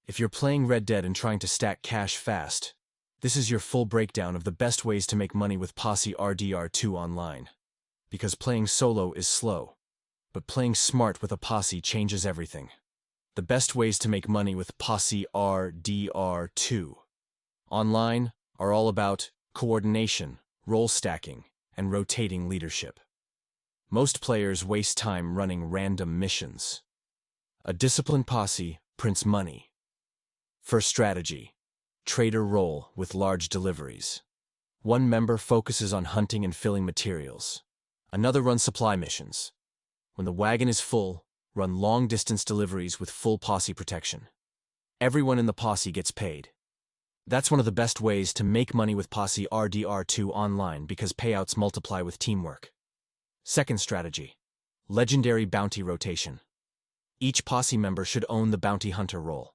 If you're playing Red Dead and trying to stack cash fast, this is your full breakdown of the best ways to make money with Posse RDR2 Online. Because playing solo is slow, but playing smart with a posse changes everything. The best ways to make money with Posse RDR2 Online are all about coordination, role stacking, and rotating leadership. Most players waste time running random missions. A disciplined posse prints money. First strategy: trader role with large deliveries. One member focuses on hunting and filling materials. Another runs supply missions. When the wagon is full, run long-distance deliveries with full posse protection. Everyone in the posse gets paid. That's one of the best ways to make money with Posse RDR2 Online because payouts multiply with teamwork. Second strategy: legendary bounty rotation. Each posse member should own the bounty hunter role.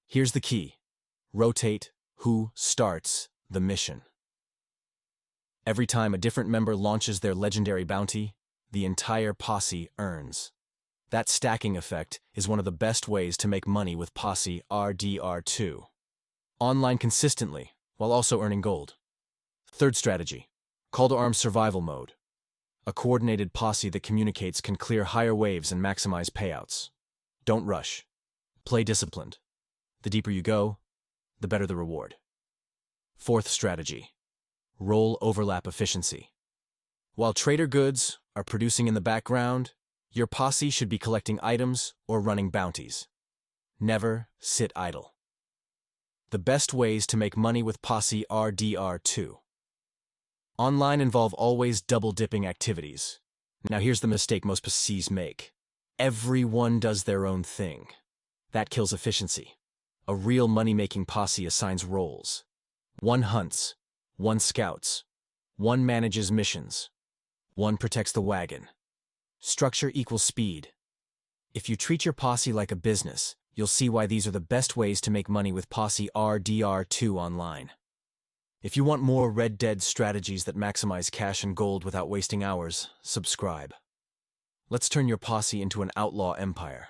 Here's the key: rotate who starts the mission. Every time a different member launches their legendary bounty, the entire posse earns. That stacking effect is one of the best ways to make money with Posse RDR2 Online consistently, while also earning gold. Third strategy: call to arms survival mode. A coordinated posse that communicates can clear higher waves and maximize payouts. Don't rush. Play disciplined. The deeper you go, the better the reward. Fourth strategy: role overlap efficiency. While trader goods are producing in the background, your posse should be collecting items or running bounties. Never sit idle. The best ways to make money with Posse RDR2 Online involve always double-dipping activities. Now here's the mistake most posses make. Everyone does their own thing. That kills efficiency. A real money-making posse assigns roles. One hunts, one scouts, one manages missions, one protects the wagon. Structure equals speed. If you treat your posse like a business, you'll see why these are the best ways to make money with Posse RDR2 Online. If you want more Red Dead strategies that maximize cash and gold without wasting hours, subscribe. Let's turn your posse into an outlaw empire.